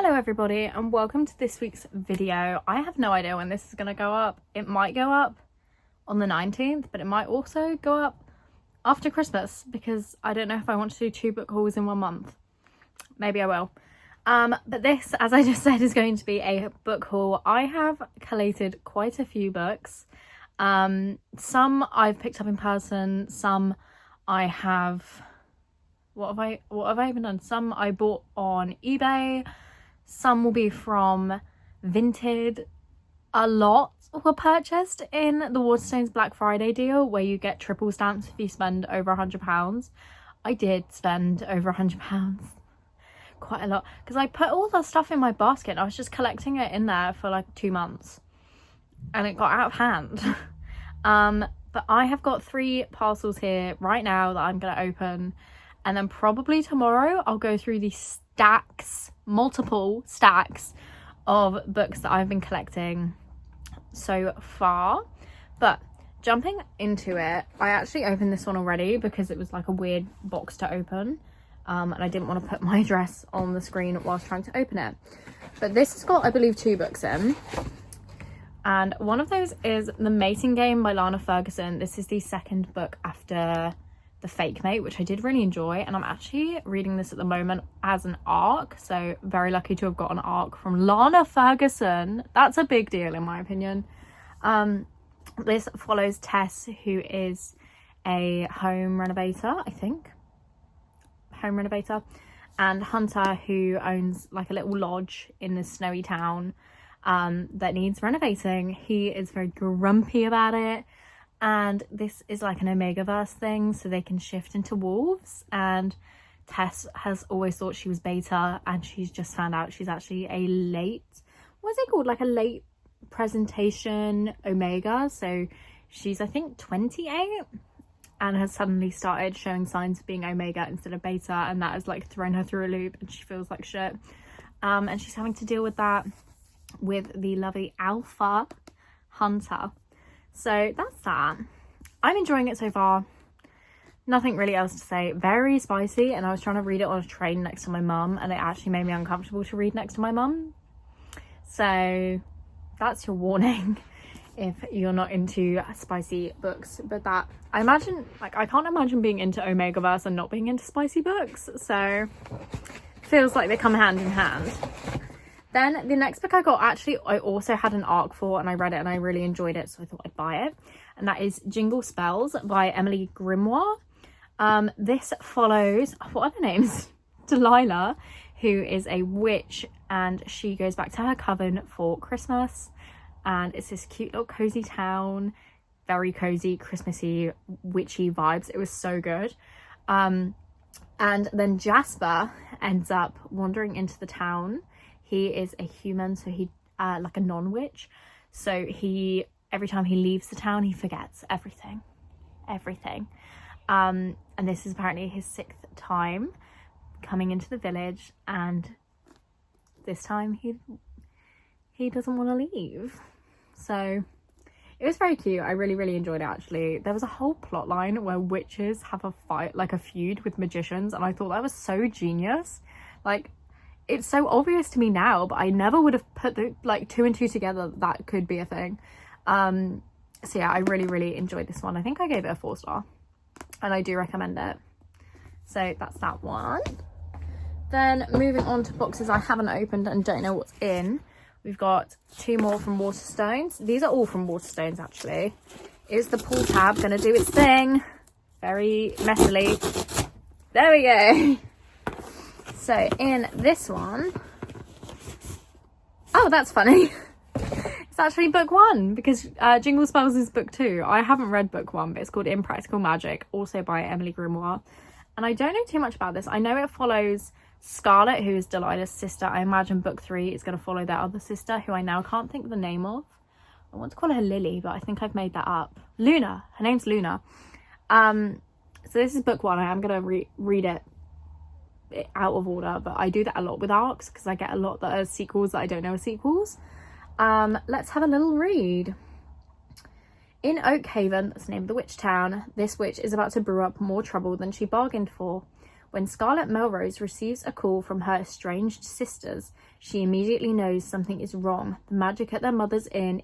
Hello everybody and welcome to this week's video. I have no idea when this is going to go up. It might go up on the 19th, but it might also go up after Christmas because I don't know if I want to do 2 book hauls in 1 month. Maybe I will. But this, as I just said, is going to be a book haul. I have collated quite a few books. Some I've picked up in person, some I have... What have I even done? Some I bought on eBay. Some will be from Vinted. A lot were purchased in the Waterstones Black Friday deal where you get triple stamps if you spend over £100. I did spend over £100. Quite a lot. Because I put all the stuff in my basket and I was just collecting it in there for like 2 months. And it got out of hand. But I have got 3 parcels here right now that I'm going to open. And then probably tomorrow I'll go through the multiple stacks of books that I've been collecting so far. But jumping into it, I actually opened this one already because it was like a weird box to open. And I didn't want to put my address on the screen whilst trying to open it. But this has got, I believe, 2 books in. And one of those is The Mating Game by Lana Ferguson. This is the 2nd book after The Fake Mate, which I did really enjoy, and I'm actually reading this at the moment as an ARC, so very lucky to have got an ARC from Lana Ferguson. That's a big deal in my opinion. This follows Tess, who is a home renovator, and Hunter, who owns like a little lodge in this snowy town that needs renovating. He is very grumpy about it. And this is like an Omegaverse thing, so they can shift into wolves. And Tess has always thought she was beta, and she's just found out she's actually a late, what's it called? Like a late presentation Omega. So she's, I think, 28 and has suddenly started showing signs of being Omega instead of beta. And that has like thrown her through a loop and she feels like shit. And she's having to deal with that with the lovely Alpha Hunter. So that's that. I'm enjoying it so far. Nothing really else to say. Very spicy, and I was trying to read it on a train next to my mum, and it actually made me uncomfortable to read next to my mum. So that's your warning if you're not into spicy books. But that, I imagine, like, I can't imagine being into Omegaverse and not being into spicy books. So feels like they come hand in hand. Then the next book I got, actually, I also had an ARC for, and I read it and I really enjoyed it, so I thought I'd buy it. And that is Jingle Spells by Emily Grimoire. This follows, what are their names? Delilah, who is a witch, and she goes back to her coven for Christmas. And it's this cute little cozy town, very cozy, Christmassy, witchy vibes. It was so good. And then Jasper ends up wandering into the town. He is a human, so he like a non-witch. So he, every time he leaves the town, he forgets everything. And this is apparently his 6th time coming into the village, and this time he doesn't want to leave. So it was very cute. I really enjoyed it, actually. There was a whole plot line where witches have a fight, like a feud with magicians, and I thought that was so genius. Like, it's so obvious to me now, but I never would have put the 2 and 2 together that could be a thing. So yeah, I really enjoyed this one. I think I gave it a 4-star, and I do recommend it. So that's that one. Then moving on to boxes I haven't opened and don't know what's in. We've got 2 more from Waterstones. These are all from Waterstones, actually. Is the pull tab gonna do its thing? Very messily. There we go. So in this one, oh, that's funny. It's actually book 1 because Jingle Spells is book 2. I haven't read book 1, but it's called Impractical Magic, also by Emily Grimoire. And I don't know too much about this. I know it follows Scarlet, who is Delilah's sister. I imagine book 3 is going to follow their other sister, who I now can't think of the name of. I want to call her Lily, but I think I've made that up. Luna. Her name's Luna. So this is book 1. I am going to read it out of order, but I do that a lot with ARCs because I get a lot that are sequels that I don't know are sequels. Let's have a little read. In Oakhaven, that's the name of the witch town, this witch is about to brew up more trouble than she bargained for. When Scarlett Melrose receives a call from her estranged sisters, she immediately knows something is wrong. The magic at their mother's inn,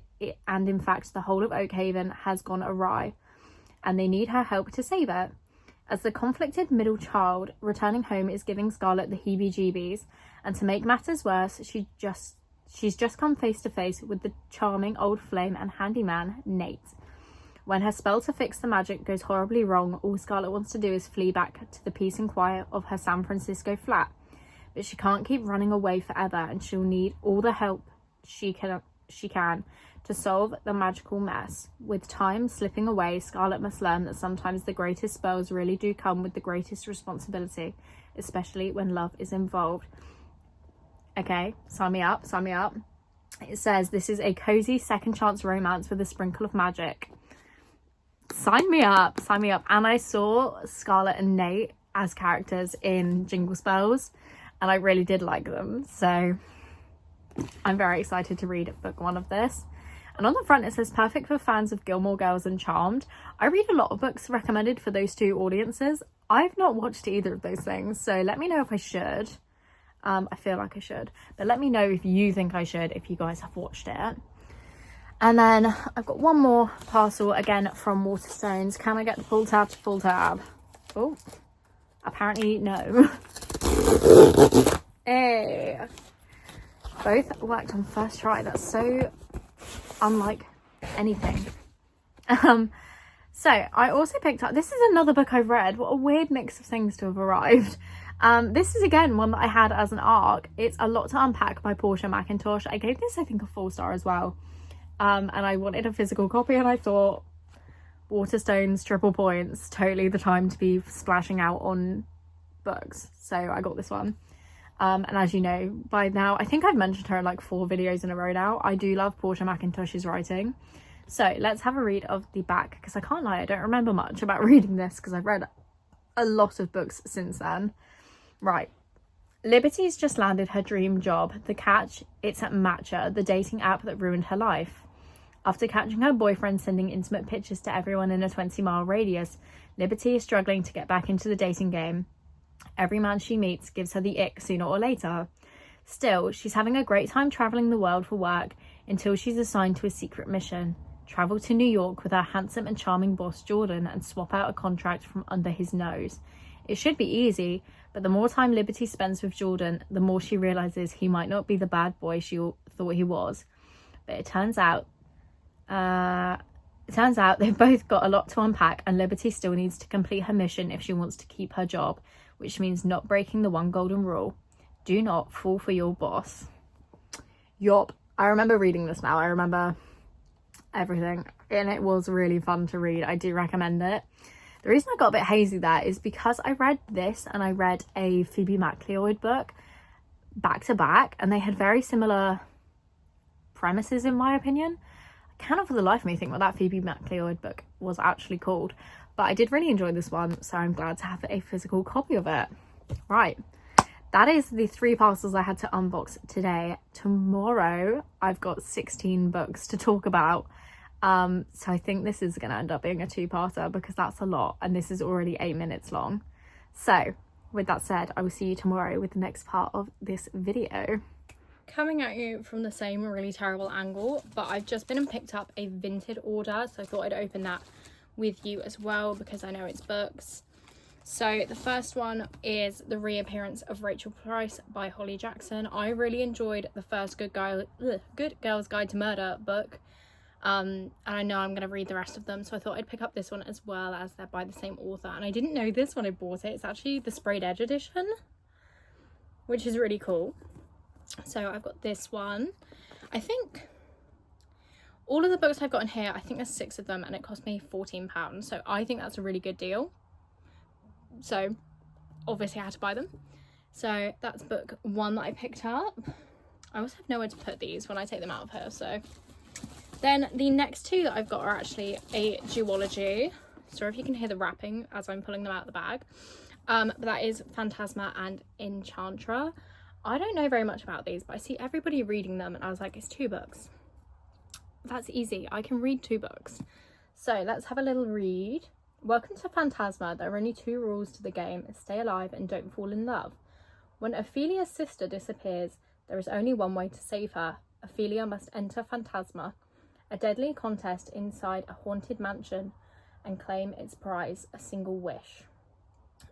and in fact the whole of Oakhaven, has gone awry, and they need her help to save it. As the conflicted middle child, returning home is giving Scarlett the heebie-jeebies, and to make matters worse, she's just come face to face with the charming old flame and handyman, Nate. When her spell to fix the magic goes horribly wrong, all Scarlett wants to do is flee back to the peace and quiet of her San Francisco flat. But she can't keep running away forever, and she'll need all the help she can to solve the magical mess. With time slipping away, Scarlett must learn that sometimes the greatest spells really do come with the greatest responsibility, especially when love is involved. Okay, sign me up. It says this is a cozy second chance romance with a sprinkle of magic. Sign me up. And I saw Scarlett and Nate as characters in Jingle Spells, and I really did like them, so I'm very excited to read book 1 of this. And on the front it says perfect for fans of Gilmore Girls and Charmed. I read a lot of books recommended for those two audiences. I've not watched either of those things, so let me know if I should. I feel like I should, but let me know if you think I should, if you guys have watched it. And then I've got one more parcel, again from Waterstones. Can I get the full tab to full tab? Oh, apparently no. Hey, both worked on first try. That's so unlike anything. So I also picked up, this is another book I've read. What a weird mix of things to have arrived. This is again one that I had as an ARC. It's A Lot to Unpack by Portia McIntosh. I gave this, I think, a 4-star as well. And I wanted a physical copy, and I thought Waterstones, triple points, totally the time to be splashing out on books. So I got this one. And as you know by now, I think I've mentioned her in like 4 videos in a row now. I do love Portia McIntosh's writing. So let's have a read of the back, because I can't lie, I don't remember much about reading this because I've read a lot of books since then. Right. Liberty's just landed her dream job. The catch, it's at Matcha, the dating app that ruined her life. After catching her boyfriend sending intimate pictures to everyone in a 20-mile radius, Liberty is struggling to get back into the dating game. Every man she meets gives her the ick sooner or later. Still, she's having a great time travelling the world for work until she's assigned to a secret mission. Travel to New York with her handsome and charming boss Jordan and swap out a contract from under his nose. It should be easy, but the more time Liberty spends with Jordan, the more she realises he might not be the bad boy she thought he was. But it turns out they've both got a lot to unpack, and Liberty still needs to complete her mission if she wants to keep her job, which means not breaking the one golden rule. Do not fall for your boss. Yup. I remember reading this now. I remember everything, and it was really fun to read. I do recommend it. The reason I got a bit hazy there is because I read this and I read a Phoebe McLeod book back to back, and they had very similar premises in my opinion. I cannot for the life of me think what that Phoebe McLeod book was actually called, but I did really enjoy this one, so I'm glad to have a physical copy of it. Right, that is the 3 parcels I had to unbox today. Tomorrow I've got 16 books to talk about. So I think this is going to end up being a 2-parter because that's a lot, and this is already 8 minutes long. So with that said, I will see you tomorrow with the next part of this video. Coming at you from the same really terrible angle, but I've just been and picked up a Vinted order, so I thought I'd open that with you as well because I know it's books. So the first one is The Reappearance of Rachel Price by Holly Jackson. I really enjoyed the first Good Girl's Guide to Murder book. And I know I'm going to read the rest of them, so I thought I'd pick up this one as well, as they're by the same author. And I didn't know this when I bought it. It's actually the sprayed edge edition, which is really cool. So I've got this one. I think all of the books I've got in here, I think there's 6 of them, and it cost me £14. So I think that's a really good deal. So obviously I had to buy them. So that's book 1 that I picked up. I also have nowhere to put these when I take them out of here, so... Then the next 2 that I've got are actually a duology. Sorry if you can hear the wrapping as I'm pulling them out of the bag. But that is Phantasma and Enchantra. I don't know very much about these, but I see everybody reading them and I was like, it's 2 books. That's easy. I can read 2 books. So let's have a little read. Welcome to Phantasma. There are only 2 rules to the game: stay alive and don't fall in love. When Ophelia's sister disappears, there is only one way to save her. Ophelia must enter Phantasma, a deadly contest inside a haunted mansion, and claim its prize, a single wish.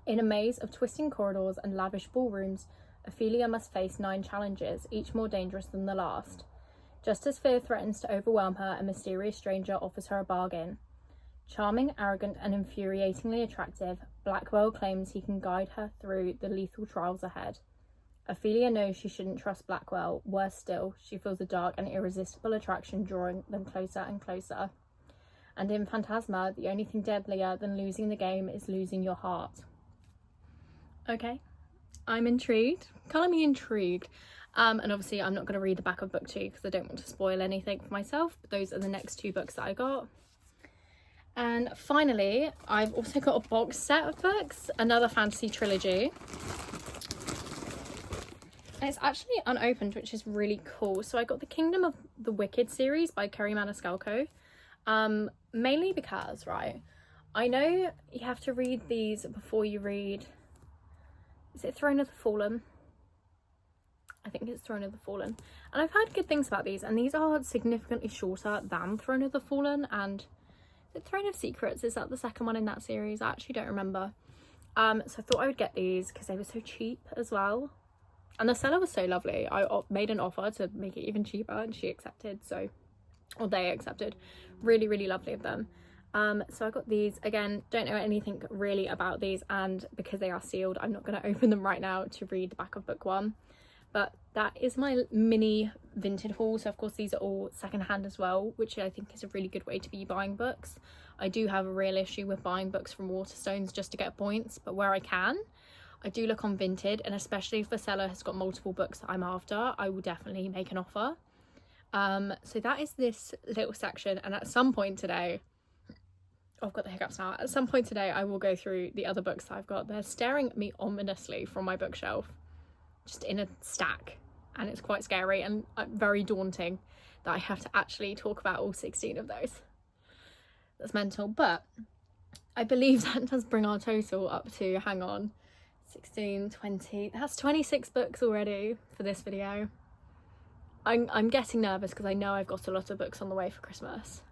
In a maze of twisting corridors and lavish ballrooms, Ophelia must face 9 challenges, each more dangerous than the last. Just as fear threatens to overwhelm her, a mysterious stranger offers her a bargain. Charming, arrogant, and infuriatingly attractive, Blackwell claims he can guide her through the lethal trials ahead. Ophelia knows she shouldn't trust Blackwell. Worse still, she feels a dark and irresistible attraction drawing them closer and closer. And in Phantasma, the only thing deadlier than losing the game is losing your heart. Okay, I'm intrigued. Colour me intrigued. And obviously I'm not going to read the back of book 2 because I don't want to spoil anything for myself, but those are the next 2 books that I got. And finally, I've also got a box set of books, another fantasy trilogy. And it's actually unopened, which is really cool. So I got the Kingdom of the Wicked series by Kerri Maniscalco. Mainly because, right, I know you have to read these before you read, is it Throne of the Fallen? I think it's Throne of the Fallen. And I've heard good things about these, and these are significantly shorter than Throne of the Fallen. And the Throne of Secrets, is that the second one in that series? I actually don't remember. So I thought I would get these because they were so cheap as well. And the seller was so lovely. I made an offer to make it even cheaper and she accepted, so, or they accepted. Really, really lovely of them. So I got these. Again, don't know anything really about these, and because they are sealed, I'm not going to open them right now to read the back of book 1. But that is my mini Vinted haul. So of course these are all secondhand as well, which I think is a really good way to be buying books. I do have a real issue with buying books from Waterstones just to get points, but where I can, I do look on Vinted, and especially if the seller has got multiple books that I'm after, I will definitely make an offer. So that is this little section, and at some point today, oh, I've got the hiccups now, at some point today I will go through the other books that I've got. They're staring at me ominously from my bookshelf, just in a stack, and it's quite scary and very daunting that I have to actually talk about all 16 of those. That's mental, but I believe that does bring our total up to, hang on, 16, 20, that's 26 books already for this video. I'm getting nervous because I know I've got a lot of books on the way for Christmas.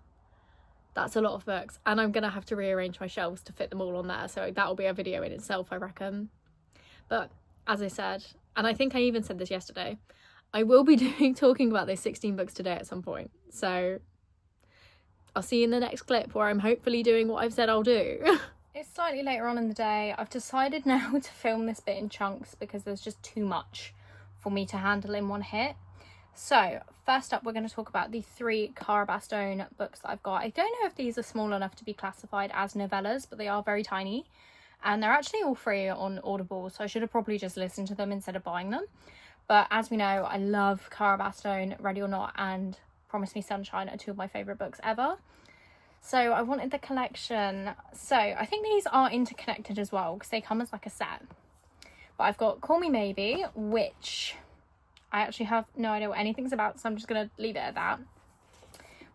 That's a lot of books, and I'm gonna have to rearrange my shelves to fit them all on there, so that'll be a video in itself, I reckon. But as I said, and I think I even said this yesterday, I will be talking about those 16 books today at some point, so I'll see you in the next clip where I'm hopefully doing what I've said I'll do. It's slightly later on in the day. I've decided now to film this bit in chunks because there's just too much for me to handle in one hit. So first up, we're going to talk about the 3 Cara Bastone books that I've got. I don't know if these are small enough to be classified as novellas, but they are very tiny, and they're actually all free on Audible, so I should have probably just listened to them instead of buying them. But as we know, I love Cara Bastone. Ready or Not and Promise Me Sunshine are 2 of my favourite books ever. So I wanted the collection. So I think these are interconnected as well because they come as like a set. But I've got Call Me Maybe, which I actually have no idea what anything's about, so I'm just going to leave it at that.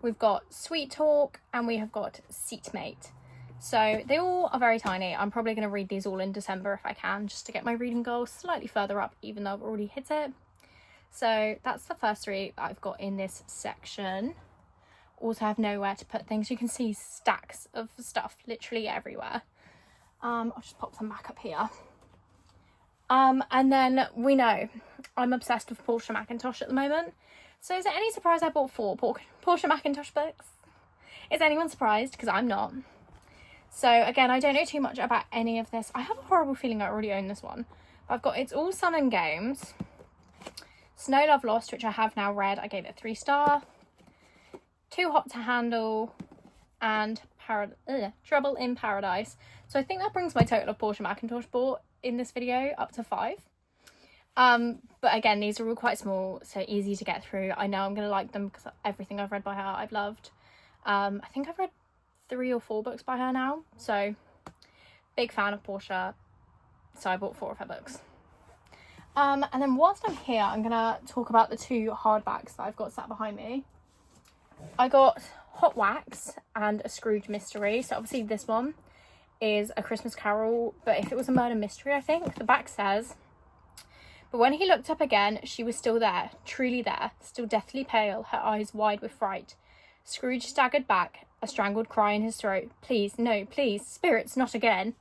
We've got Sweet Talk, and we have got Seatmate. So they all are very tiny. I'm probably going to read these all in December if I can, just to get my reading goal slightly further up, even though I've already hit it. So that's the first 3 that I've got in this section. Also have nowhere to put things. You can see stacks of stuff literally everywhere. I'll just pop them back up here. And then we know I'm obsessed with Portia McIntosh at the moment. So is it any surprise I bought 4 Portia McIntosh books? Is anyone surprised? Because I'm not. So again, I don't know too much about any of this. I have a horrible feeling I already own this one. I've got It's All Sun and Games, Snow Love Lost, which I have now read. I gave it 3-star. Too Hot to Handle, and Trouble in Paradise. So I think that brings my total of Portia McIntosh bought in this video up to 5. But again, these are all quite small, so easy to get through. I know I'm going to like them because everything I've read by her I've loved. I think I've read 3 or 4 books by her now, so big fan of Portia, so I bought 4 of her books. And then whilst I'm here, I'm going to talk about the 2 hardbacks that I've got sat behind me. I got Hot Wax and A Scrooge Mystery. So obviously this one is A Christmas Carol, but if it was a murder mystery, I think. The back says, but when he looked up again, she was still there, truly there, still deathly pale, her eyes wide with fright. Scrooge staggered back, a strangled cry in his throat. Please, no, please, spirits, not again.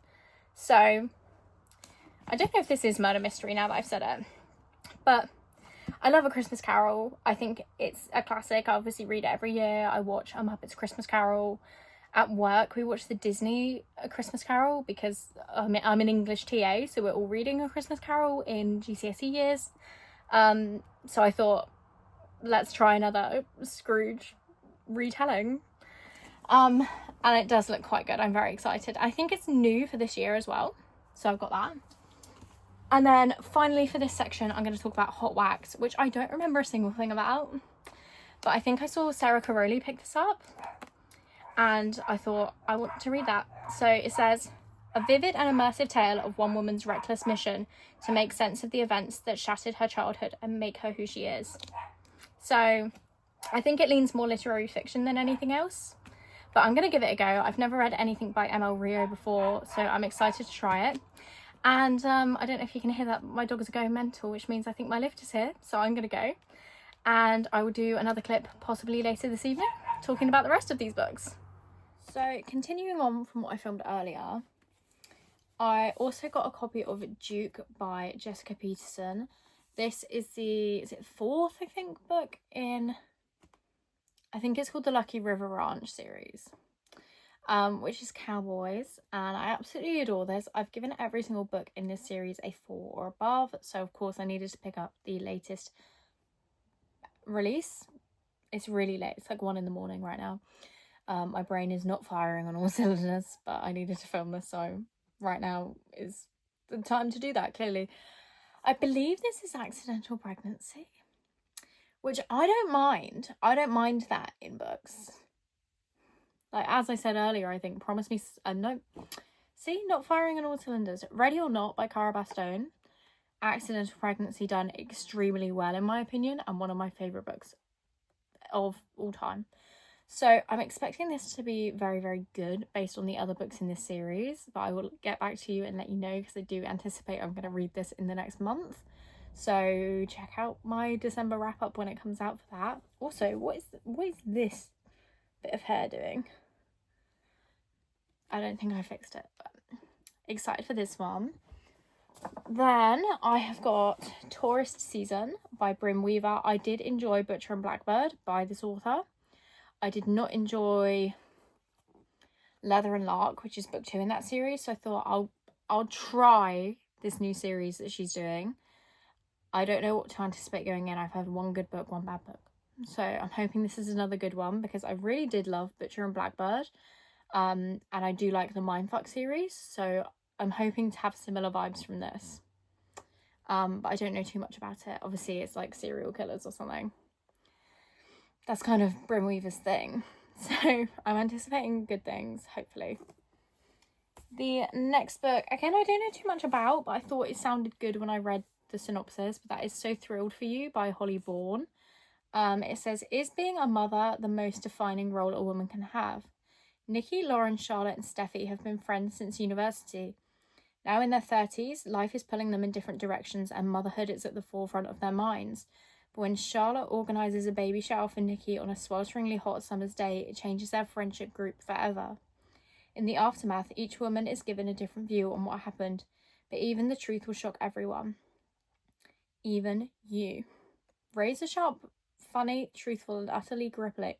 So, I don't know if this is murder mystery now that I've said it, but I love A Christmas Carol. I think it's a classic. I obviously read it every year. I watch A Muppet's Christmas Carol. At work, we watch the Disney A Christmas Carol because I'm an English TA, so we're all reading A Christmas Carol in GCSE years. So I thought, let's try another Scrooge retelling. And it does look quite good. I'm very excited. I think it's new for this year as well, so I've got that. And then finally for this section, I'm going to talk about Hot Wax, which I don't remember a single thing about, but I think I saw Sarah Caroli pick this up, and I thought I want to read that. So it says, a vivid and immersive tale of one woman's reckless mission to make sense of the events that shattered her childhood and make her who she is. So I think it leans more literary fiction than anything else, but I'm going to give it a go. I've never read anything by ML Rio before, so I'm excited to try it. And I don't know if you can hear that, my dogs are going mental, which means I think my lift is here, so I'm going to go. And I will do another clip possibly later this evening, talking about the rest of these books. So continuing on from what I filmed earlier, I also got a copy of Duke by Jessica Peterson. This is the fourth, I think, book in, I think it's called the Lucky River Ranch series. Which is cowboys, and I absolutely adore this. I've given every single book in this series a 4 or above, so of course I needed to pick up the latest release. It's really late, it's like 1 a.m. right now. My brain is not firing on all cylinders, but I needed to film this, so right now is the time to do that, clearly. I believe this is Accidental Pregnancy, which I don't mind that in books. Like, as I said earlier, I think Promise Me... no. See? Not firing on all cylinders. Ready or Not by Cara Bastone. Accidental Pregnancy done extremely well, in my opinion, and one of my favourite books of all time. So I'm expecting this to be very, very good based on the other books in this series. But I will get back to you and let you know, because I do anticipate I'm going to read this in the next month. So check out my December wrap-up when it comes out for that. Also, what is this bit of hair doing? I don't think I fixed it, but excited for this one. Then I have got Tourist Season by Brim Weaver. I did enjoy Butcher and Blackbird by this author. I did not enjoy Leather and Lark, which is book 2 in that series, so I thought I'll try this new series that she's doing. I don't know what to anticipate going in. I've had one good book, one bad book. So I'm hoping this is another good one, because I really did love Butcher and Blackbird. And I do like the Mindfuck series, so I'm hoping to have similar vibes from this. But I don't know too much about it. Obviously, it's like serial killers or something. That's kind of Brim Weaver's thing. So I'm anticipating good things, hopefully. The next book, again, I don't know too much about, but I thought it sounded good when I read the synopsis. But that is So Thrilled for You by Holly Vaughan. It says, is being a mother the most defining role a woman can have? Nikki, Lauren, Charlotte and Steffi have been friends since university. Now in their 30s, life is pulling them in different directions and motherhood is at the forefront of their minds. But when Charlotte organises a baby shower for Nikki on a swelteringly hot summer's day, it changes their friendship group forever. In the aftermath, each woman is given a different view on what happened, but even the truth will shock everyone. Even you. Razor sharp, funny, truthful and utterly gripping.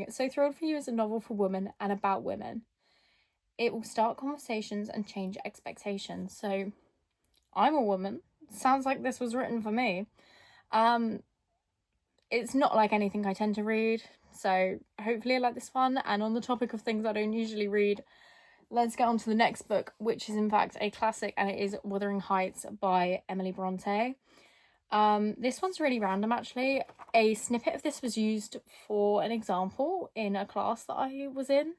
So Thrilled for You is a novel for women and about women. It will start conversations and change expectations. So I'm a woman. Sounds like this was written for me. It's not like anything I tend to read, so hopefully I like this one. And on the topic of things I don't usually read, let's get on to the next book, which is in fact a classic, and it is Wuthering Heights by Emily Bronte. This one's really random, actually. A snippet of this was used for an example in a class that I was in,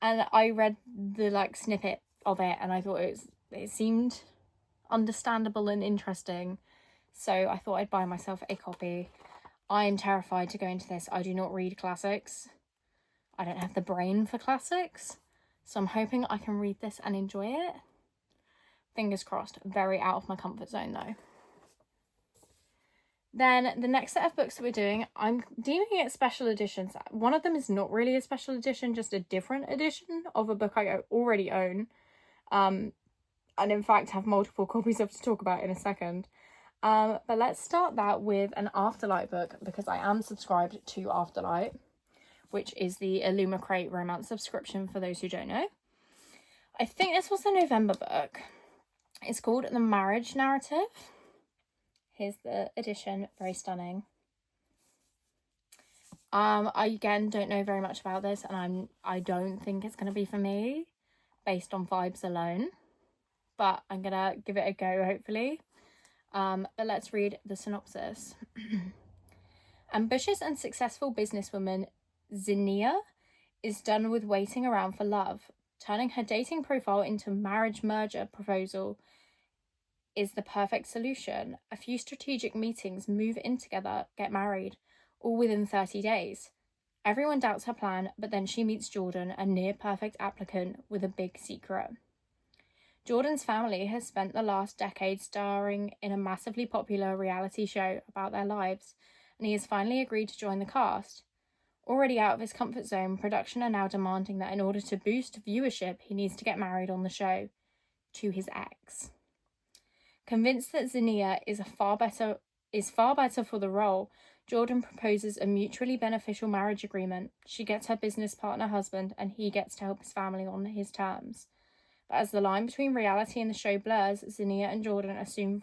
and I read the snippet of it and I thought it seemed understandable and interesting, so I thought I'd buy myself a copy. I am terrified to go into this. I do not read classics. I don't have the brain for classics, so I'm hoping I can read this and enjoy it. Fingers crossed. Very out of my comfort zone though. Then the next set of books that we're doing, I'm deeming it special editions. One of them is not really a special edition, just a different edition of a book I already own. And in fact have multiple copies of to talk about in a second. But let's start that with an Afterlight book, because I am subscribed to Afterlight, which is the Illumicrate romance subscription for those who don't know. I think this was a November book. It's called The Marriage Narrative. Here's the edition, very stunning. I again don't know very much about this, and I don't think it's gonna be for me based on vibes alone. But I'm gonna give it a go, hopefully. But let's read the synopsis. Ambitious and successful businesswoman Zinnia is done with waiting around for love. Turning her dating profile into marriage merger proposal is the perfect solution. A few strategic meetings, move in together, get married, all within 30 days. Everyone doubts her plan, but then she meets Jordan, a near-perfect applicant with a big secret. Jordan's family has spent the last decade starring in a massively popular reality show about their lives, and he has finally agreed to join the cast. Already out of his comfort zone, production are now demanding that in order to boost viewership, he needs to get married on the show to his ex. Convinced that Zinnia is far better for the role, Jordan proposes a mutually beneficial marriage agreement. She gets her business partner husband, and he gets to help his family on his terms. But as the line between reality and the show blurs, Zinnia and Jordan are soon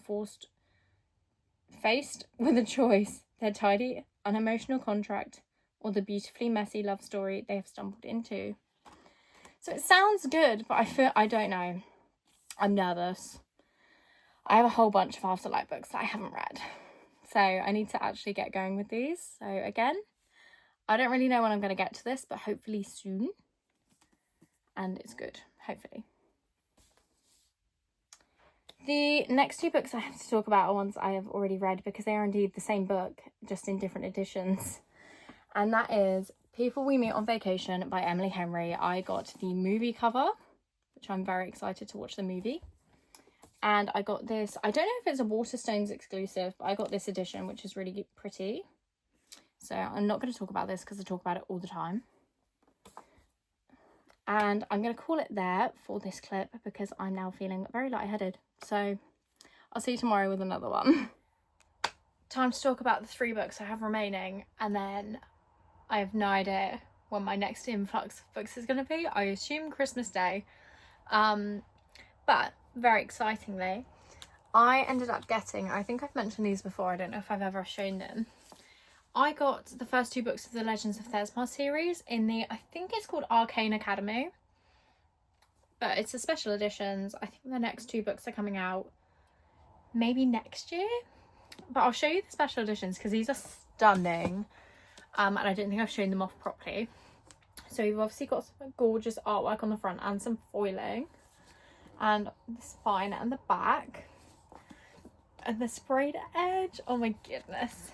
faced with a choice: their tidy, unemotional contract, or the beautifully messy love story they have stumbled into. So it sounds good, but I don't know. I'm nervous. I have a whole bunch of Afterlight books that I haven't read, so I need to actually get going with these. So again, I don't really know when I'm going to get to this, but hopefully soon. And it's good, hopefully. The next two books I have to talk about are ones I have already read, because they are indeed the same book, just in different editions. And that is People We Meet on Vacation by Emily Henry. I got the movie cover, which I'm very excited to watch the movie. And I got this, I don't know if it's a Waterstones exclusive, but I got this edition, which is really pretty. So I'm not going to talk about this because I talk about it all the time. And I'm going to call it there for this clip, because I'm now feeling very lightheaded. So I'll see you tomorrow with another one. Time to talk about the 3 books I have remaining, and then I have no idea when my next influx of books is going to be. I assume Christmas Day. But very excitingly, I ended up getting, I think I've mentioned these before, I don't know if I've ever shown them. I got the first 2 books of the Legends of Thesmar series in the, I think it's called Arcane Academy. But it's a special editions. I think the next 2 books are coming out maybe next year. But I'll show you the special editions because these are stunning. And I don't think I've shown them off properly. So you've obviously got some gorgeous artwork on the front and some foiling. And the spine and the back. And the sprayed edge. Oh my goodness.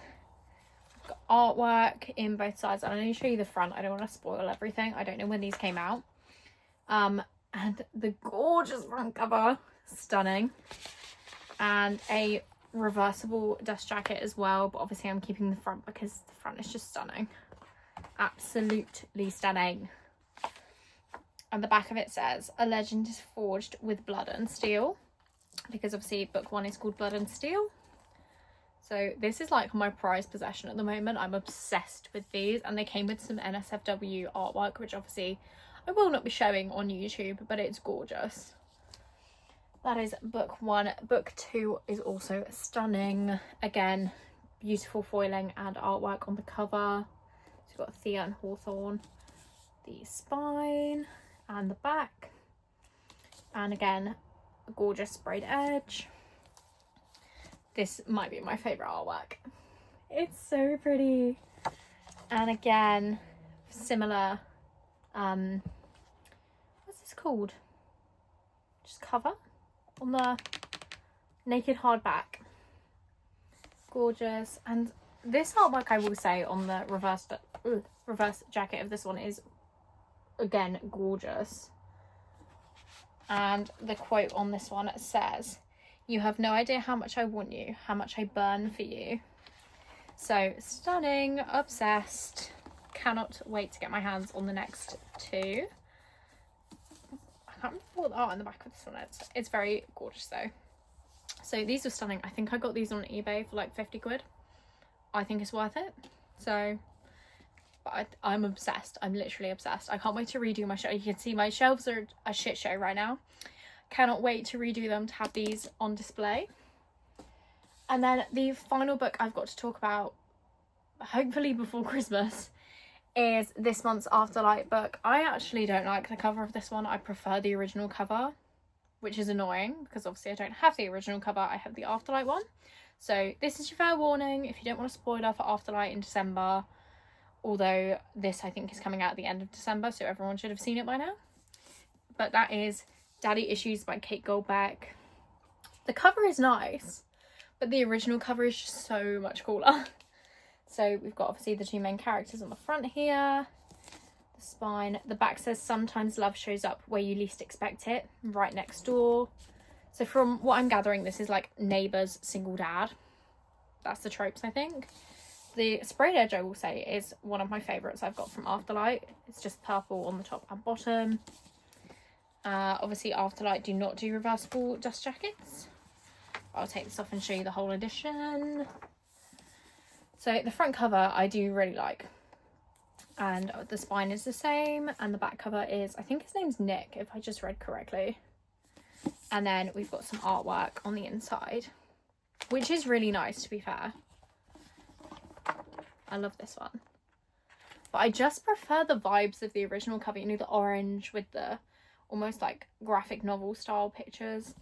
Got artwork in both sides. And I'm going to show you the front. I don't want to spoil everything. I don't know when these came out. And the gorgeous front cover. Stunning. And a reversible dust jacket as well, but obviously I'm keeping the front because the front is just stunning. Absolutely stunning. And the back of it says, a legend is forged with blood and steel, because obviously book 1 is called Blood and Steel. So this is like my prized possession at the moment. I'm obsessed with these, and they came with some NSFW artwork, which obviously I will not be showing on YouTube, but it's gorgeous. That is book 1. Book 2 is also stunning. Again, beautiful foiling and artwork on the cover. So you've got Thea and Hawthorne, the spine and the back. And again, a gorgeous sprayed edge. This might be my favourite artwork. It's so pretty. And again, similar, what's this called? Just cover on the naked hardback. Gorgeous. And this artwork, I will say, on the reverse jacket of this one is again, gorgeous. And the quote on this one says, "You have no idea how much I want you, how much I burn for you." So stunning, obsessed. Cannot wait to get my hands on the next two. I can't remember what the art on the back of this one is. It's very gorgeous though. So these were stunning. I think I got these on eBay for like 50 quid. I think it's worth it. So I'm obsessed. I'm literally obsessed. I can't wait to redo my shelf. You can see my shelves are a shit show right now. Cannot wait to redo them, to have these on display. And then the final book I've got to talk about, hopefully before Christmas, is this month's Afterlight book. I actually don't like the cover of this one. I prefer the original cover, which is annoying because obviously I don't have the original cover. I have the Afterlight one. So this is your fair warning if you don't want a spoiler for Afterlight in December. Although this I think is coming out at the end of December, so everyone should have seen it by now. But that is Daddy Issues by Kate Goldbeck. The cover is nice, but the original cover is just so much cooler. So we've got obviously the two main characters on the front here. The spine. The back says, "Sometimes love shows up where you least expect it, right next door." So from what I'm gathering, this is like Neighbours single dad. That's the tropes, I think. The sprayed edge, I will say, is one of my favourites I've got from Afterlight. It's just purple on the top and bottom. Obviously Afterlight do not do reversible dust jackets. I'll take this off and show you the whole edition. So the front cover I do really like. And the spine is the same. And the back cover is, I think his name's Nick, if I just read correctly. And then we've got some artwork on the inside, which is really nice, to be fair. I love this one. But I just prefer the vibes of the original cover. You know, the orange with the almost like graphic novel style pictures.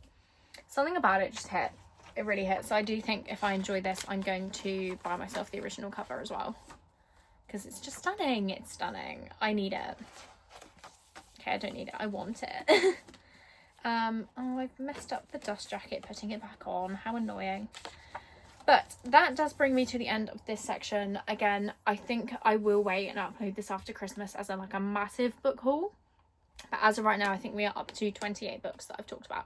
Something about it just hit. It really hit. So I do think if I enjoy this, I'm going to buy myself the original cover as well. Because it's just stunning. It's stunning. I need it. Okay, I don't need it. I want it. Oh, I've messed up the dust jacket putting it back on. How annoying. But that does bring me to the end of this section. Again, I think I will wait and upload this after Christmas as a massive book haul. But as of right now, I think we are up to 28 books that I've talked about,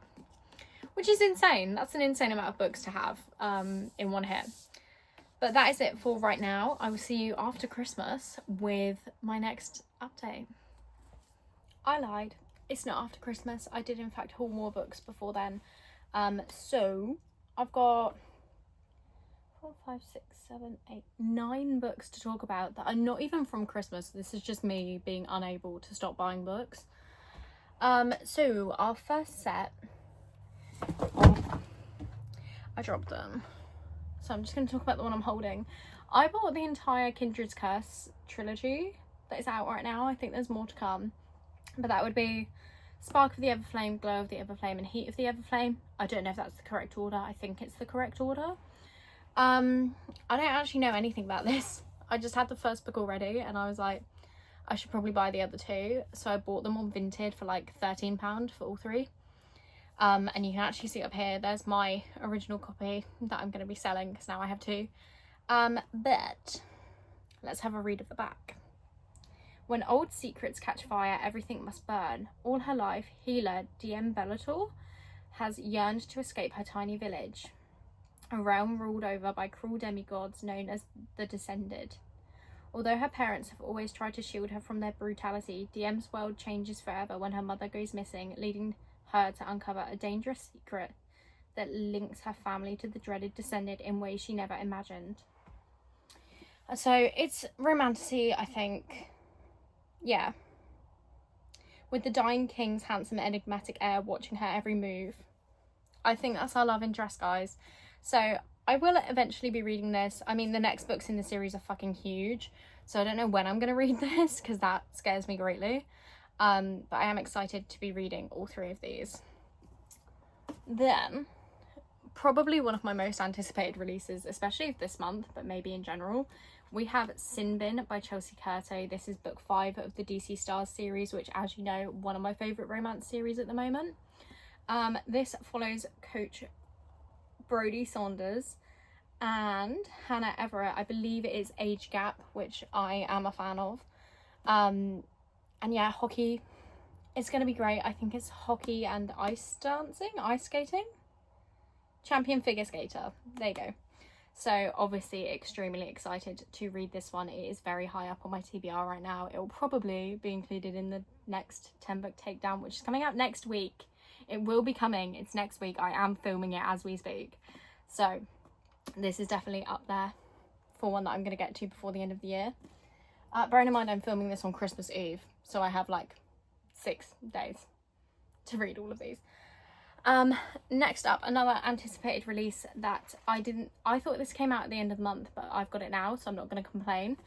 which is insane. That's an insane amount of books to have in one hit. But that is it for right now. I will see you after Christmas with my next update. I lied. It's not after Christmas. I did in fact haul more books before then. So I've got 4, 5, 6, 7, 8, 9 books to talk about that are not even from Christmas. This is just me being unable to stop buying books. So our first set, I dropped them. So I'm just going to talk about the one I'm holding. I bought the entire Kindred's Curse trilogy that is out right now. I think there's more to come. But that would be Spark of the Everflame, Glow of the Everflame, and Heat of the Everflame. I don't know if that's the correct order. I think it's the correct order. I don't actually know anything about this. I just had the first book already and I was like, I should probably buy the other two. So I bought them on Vinted for like £13 for all three. And you can actually see up here, there's my original copy that I'm going to be selling because now I have two. But let's have a read of the back. When old secrets catch fire, everything must burn. All her life, healer Diem Bellator has yearned to escape her tiny village, a realm ruled over by cruel demigods known as the Descended. Although her parents have always tried to shield her from their brutality, Diem's world changes forever when her mother goes missing, leading her to uncover a dangerous secret that links her family to the dreaded Descended in ways she never imagined. So it's romantasy, I think. Yeah. With the dying king's handsome, enigmatic heir watching her every move. I think that's our love interest, guys. So I will eventually be reading this. I mean, the next books in the series are fucking huge. So I don't know when I'm going to read this because that scares me greatly. But I am excited to be reading all three of these. Then, probably one of my most anticipated releases, especially of this month, but maybe in general, we have Sin Bin by Chelsea Curto. This is book 5 of the DC Stars series, which, as you know, one of my favourite romance series at the moment. This follows Coach Brody Saunders and Hannah Everett. I believe it is Age Gap, which I am a fan of. And yeah, hockey, it's going to be great. I think it's hockey and ice skating. Champion figure skater. There you go. So obviously extremely excited to read this one. It is very high up on my TBR right now. It will probably be included in the next 10 book takedown, which is coming out next week. It will be coming. It's next week. I am filming it as we speak. So this is definitely up there for one that I'm going to get to before the end of the year. Bearing in mind I'm filming this on Christmas Eve, so I have like 6 days to read all of these. Next up, another anticipated release that I thought this came out at the end of the month, but I've got it now, so I'm not going to complain.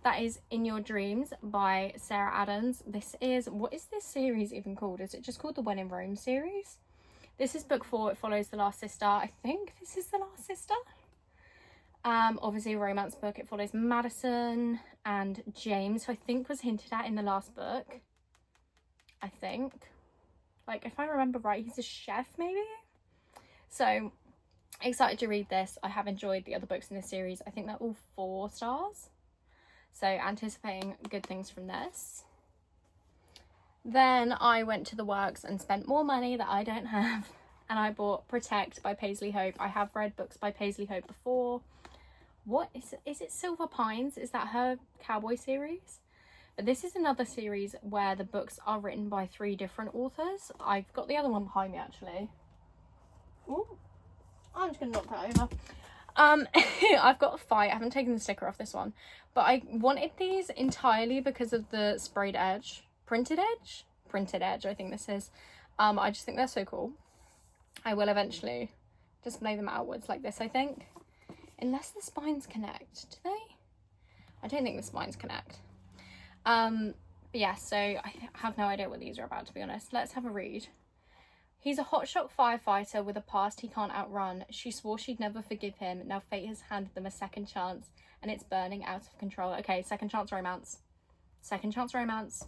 That is In Your Dreams by Sarah Adams. This is, what is this series even called? Is it just called the When in Rome series? This is book 4. It follows The Last Sister. I think this is The Last Sister. Obviously a romance book. It follows Madison and James, who I think was hinted at in the last book. I think. Like, if I remember right, he's a chef, maybe? So, excited to read this. I have enjoyed the other books in this series. I think they're all 4 stars. So, anticipating good things from this. Then I went to the works and spent more money that I don't have. And I bought Protect by Paisley Hope. I have read books by Paisley Hope before. What is it? Is it Silver Pines? Is that her cowboy series? But this is another series where the books are written by 3 different authors. I've got the other one behind me, actually. Ooh, I'm just going to knock that over. I've got a fight. I haven't taken the sticker off this one. But I wanted these entirely because of the sprayed edge. Printed edge, I think this is. I just think they're so cool. I will eventually display them outwards like this, I think. Unless the spines connect. Do they? I don't think the spines connect. But yeah, so I have no idea what these are about, to be honest. Let's have a read. He's a hotshot firefighter with a past he can't outrun. She swore she'd never forgive him. Now fate has handed them a second chance, and it's burning out of control. Okay, second chance romance. Second chance romance.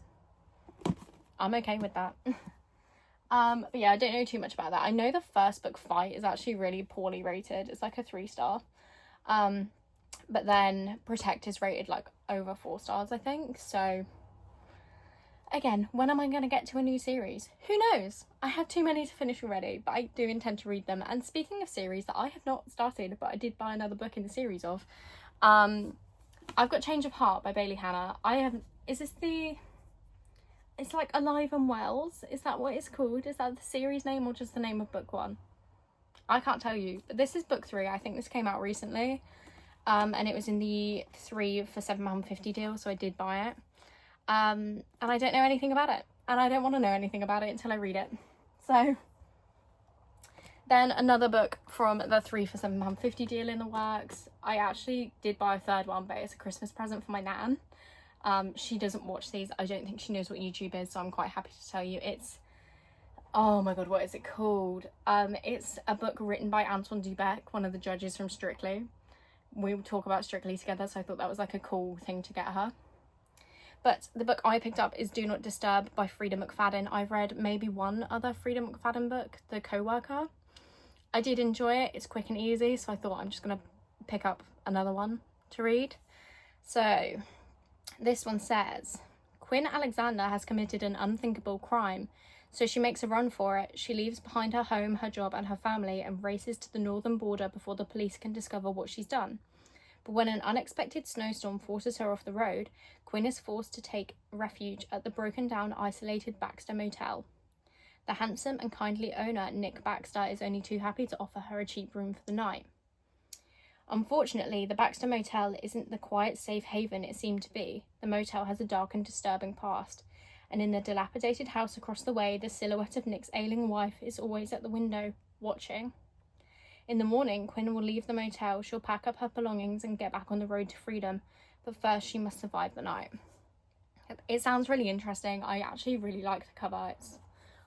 I'm okay with that. But yeah, I don't know too much about that. I know the first book, Fight, is actually really poorly rated. It's like a 3-star. But then Protect is rated like over 4 stars, I think. So again, when am I going to get to a new series? Who knows? I have too many to finish already, but I do intend to read them. And speaking of series that I have not started, but I did buy another book in the series of, I've got Change of Heart by Bailey Hannah. It's like Alive and Wells. Is that what it's called? Is that the series name or just the name of book 1? I can't tell you, but this is book 3. I think this came out recently. And it was in the 3 for £7.50 deal, so I did buy it. And I don't know anything about it, and I don't want to know anything about it until I read it. So then another book from the 3 for £7.50 deal in the works. I actually did buy a third one, but it's a Christmas present for my nan. She doesn't watch these. I don't think she knows what YouTube is, so I'm quite happy to tell you. It's, oh my god, what is it called? It's a book written by Anton Dubek, one of the judges from Strictly. We talk about Strictly together, so I thought that was like a cool thing to get her. But the book I picked up is Do Not Disturb by Frida McFadden. I've read maybe one other Frida McFadden book, The Co-Worker. I did enjoy it. It's quick and easy, so I thought I'm just going to pick up another one to read. So this one says, Quinn Alexander has committed an unthinkable crime, so she makes a run for it. She leaves behind her home, her job and her family and races to the northern border before the police can discover what she's done. But when an unexpected snowstorm forces her off the road, Quinn is forced to take refuge at the broken-down, isolated Baxter Motel. The handsome and kindly owner, Nick Baxter, is only too happy to offer her a cheap room for the night. Unfortunately, the Baxter Motel isn't the quiet, safe haven it seemed to be. The motel has a dark and disturbing past, and in the dilapidated house across the way, the silhouette of Nick's ailing wife is always at the window, watching. In the morning, Quinn will leave the motel. She'll pack up her belongings and get back on the road to freedom, but first she must survive the night. It sounds really interesting. I actually really like the cover. It's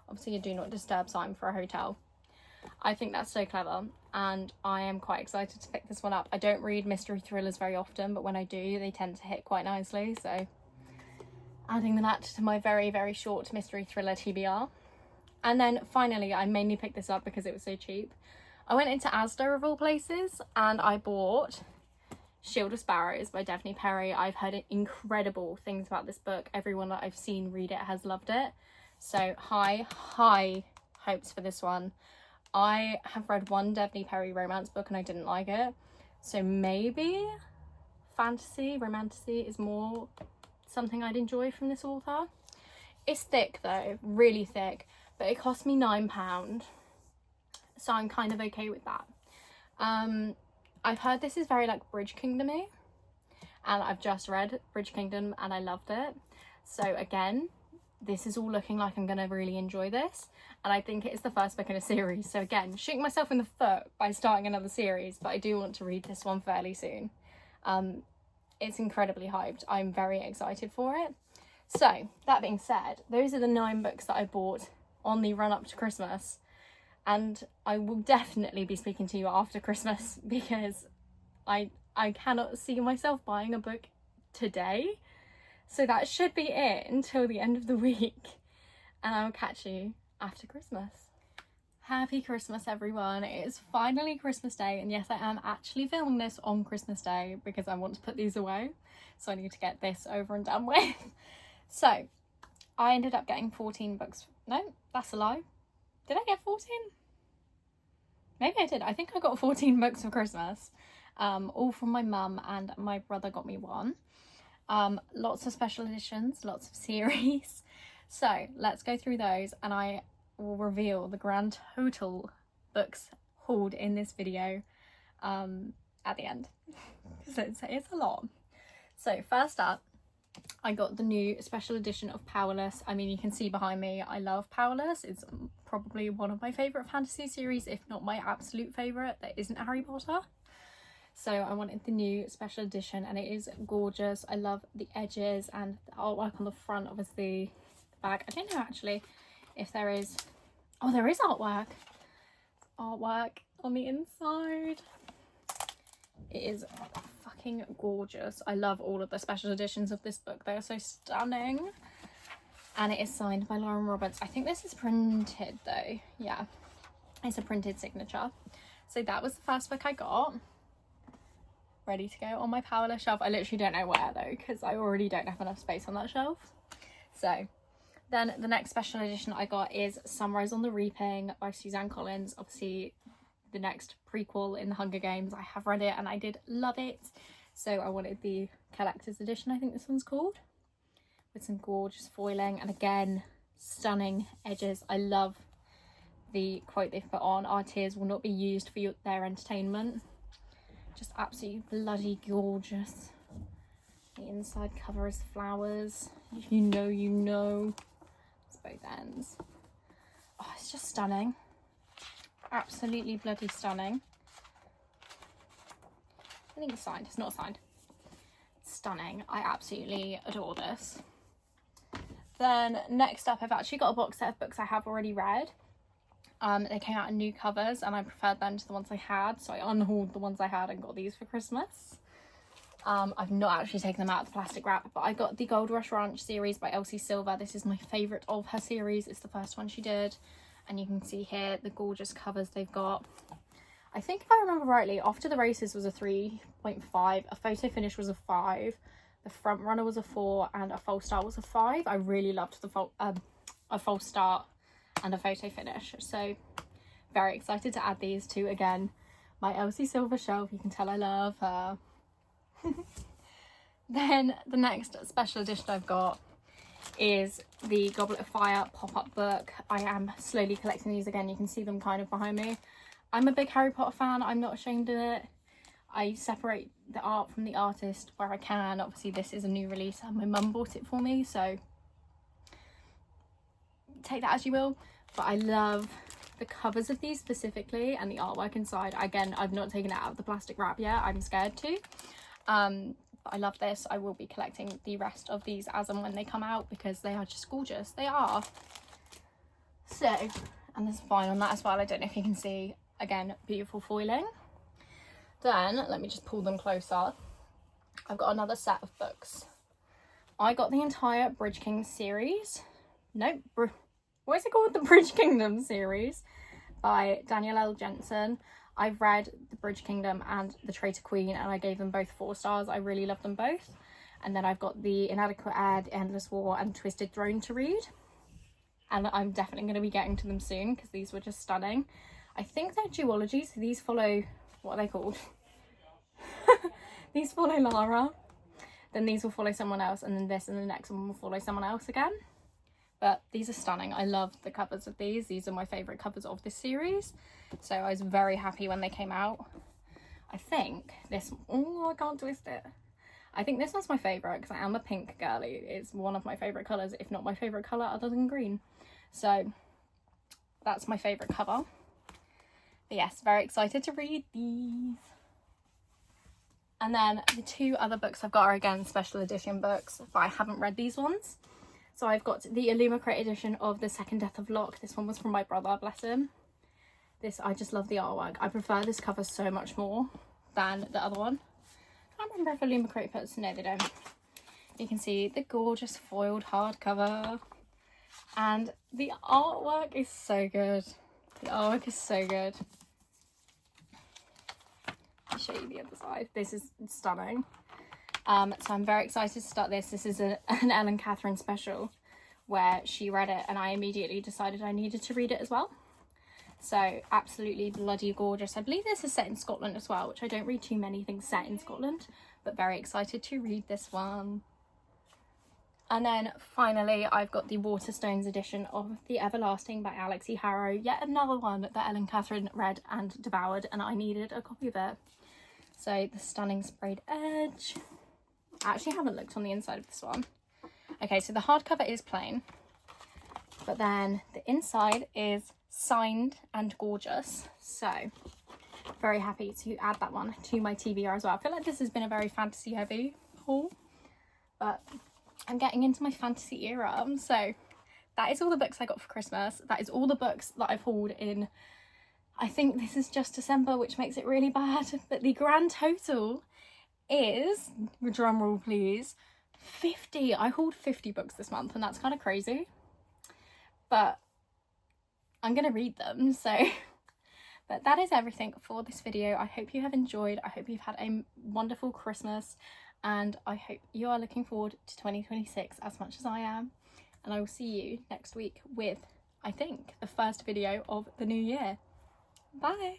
obviously a Do Not Disturb sign for a hotel. I think that's so clever, and I am quite excited to pick this one up. I don't read mystery thrillers very often, but when I do, they tend to hit quite nicely, so adding that to my very, very short mystery thriller TBR. And then finally, I mainly picked this up because it was so cheap. I went into Asda of all places and I bought Shield of Sparrows by Daphne Perry. I've heard incredible things about this book. Everyone that I've seen read it has loved it. So high hopes for this one. I have read one Daphne Perry romance book and I didn't like it. So maybe fantasy, romantasy is more something I'd enjoy from this author. It's thick though, really thick, but it cost me £9. So I'm kind of okay with that. I've heard this is very like Bridge Kingdom-y, and I've just read Bridge Kingdom and I loved it. So again, this is all looking like I'm gonna really enjoy this, and I think it is the first book in a series. So again, shooting myself in the foot by starting another series, but I do want to read this one fairly soon. It's incredibly hyped. I'm very excited for it. So that being said, those are the 9 books that I bought on the run up to Christmas. And I will definitely be speaking to you after Christmas because I cannot see myself buying a book today. So that should be it until the end of the week. And I'll catch you after Christmas. Happy Christmas, everyone. It is finally Christmas Day. And yes, I am actually filming this on Christmas Day because I want to put these away. So I need to get this over and done with. So I ended up getting 14 books. No, that's a lie. Did I get 14? Maybe I did. I think I got 14 books for Christmas, all from my mum, and my brother got me one. Lots of special editions, lots of series. So let's go through those and I will reveal the grand total books hauled in this video at the end. So it's a lot. So first up, I got the new special edition of Powerless. I mean, you can see behind me, I love Powerless. It's probably one of my favourite fantasy series, if not my absolute favourite that isn't Harry Potter. So I wanted the new special edition and it is gorgeous. I love the edges and the artwork on the front, obviously the back. I don't know actually if there is... Oh, there is artwork. Artwork on the inside. It is fucking gorgeous. I love all of the special editions of this book. They are so stunning. And it is signed by Lauren Roberts. I think this is printed though. Yeah, it's a printed signature. So that was the first book I got. Ready to go on my Powerless shelf. I literally don't know where though, because I already don't have enough space on that shelf. So then the next special edition I got is Sunrise on the Reaping by Suzanne Collins. Obviously the next prequel in the Hunger Games. I have read it and I did love it. So I wanted the collector's edition, I think this one's called, with some gorgeous foiling and again, stunning edges. I love the quote they've put on, "Our tears will not be used for their entertainment." Just absolutely bloody gorgeous. The inside cover is flowers. If you know, you know. It's both ends. Oh, it's just stunning. Absolutely bloody stunning. I think it's signed. It's not signed. It's stunning. I absolutely adore this. Then next up, I've actually got a box set of books I have already read. They came out in new covers and I preferred them to the ones I had, so I unhauled the ones I had and got these for Christmas. I've not actually taken them out of the plastic wrap, but I got the Gold Rush Ranch series by Elsie Silver. This is my favourite of her series. It's the first one she did, and you can see here the gorgeous covers they've got. I think if I remember rightly, After the Races was a 3.5, a photo finish was a 5, the front runner was a 4, and a false start was a 5. I really loved the a false start and a photo finish, so very excited to add these to, again, my Elsie Silver shelf. You can tell I love her. Then the next special edition I've got is the Goblet of Fire pop-up book. I am slowly collecting these again. You can see them kind of behind me. I'm a big Harry Potter fan. I'm not ashamed of it. I separate the art from the artist where I can. Obviously this is a new release and my mum bought it for me, so take that as you will. But I love the covers of these specifically and the artwork inside. Again, I've not taken it out of the plastic wrap yet. I'm scared to. But I love this. I will be collecting the rest of these as and when they come out because they are just gorgeous. They are. So, and there's fine on that as well. I don't know if you can see. Again, beautiful foiling. Then let me just pull them closer. I've got another set of books. I got the entire Bridge King series. Nope. What is it called? The Bridge Kingdom series by Danielle L. Jensen. I've read The Bridge Kingdom and The Traitor Queen, and I gave them both 4 stars. I really love them both. And then I've got The Inadequate Heir, The Endless War and Twisted Throne to read. And I'm definitely going to be getting to them soon because these were just stunning. I think they're duologies, so these follow, what are they called? These follow Lara, then these will follow someone else, and then this and the next one will follow someone else again. But these are stunning. I love the covers of these. These are my favourite covers of this series. So I was very happy when they came out. I think this, oh, I can't twist it. I think this one's my favourite because I am a pink girly. It's one of my favourite colours, if not my favourite colour other than green. So that's my favourite cover. But yes, very excited to read these. And then the 2 other books I've got are again special edition books, but I haven't read these ones. So I've got the Illumicrate edition of The Second Death of Locke. This one was from my brother, bless him. This, I just love the artwork. I prefer this cover so much more than the other one. I can't remember if Illumicrate puts, no they don't. You can see the gorgeous foiled hardcover. And the artwork is so good. The artwork is so good. I'll show you the other side. This is stunning. So I'm very excited to start this. This is an Ellen Catherine special where she read it and I immediately decided I needed to read it as well. So absolutely bloody gorgeous. I believe this is set in Scotland as well, which I don't read too many things set in Scotland, but very excited to read this one. And then finally I've got the Waterstones edition of The Everlasting by Alex E. Harrow. Yet another one that Ellen Catherine read and devoured, and I needed a copy of it. So the stunning sprayed edge. I actually haven't looked on the inside of this one. Okay, so the hardcover is plain, but then the inside is signed and gorgeous. So very happy to add that one to my TBR as well. I feel like this has been a very fantasy heavy haul, but I'm getting into my fantasy era. So that is all the books I got for Christmas. That is all the books that I've hauled in, I think this is just December, which makes it really bad, but the grand total is, drum roll please, 50. I hauled 50 books this month and that's kind of crazy, but I'm gonna read them. So but that is everything for this video. I hope you have enjoyed. I hope you've had a wonderful Christmas, and I hope you are looking forward to 2026 as much as I am, and I will see you next week with, I think, the first video of the new year. Bye.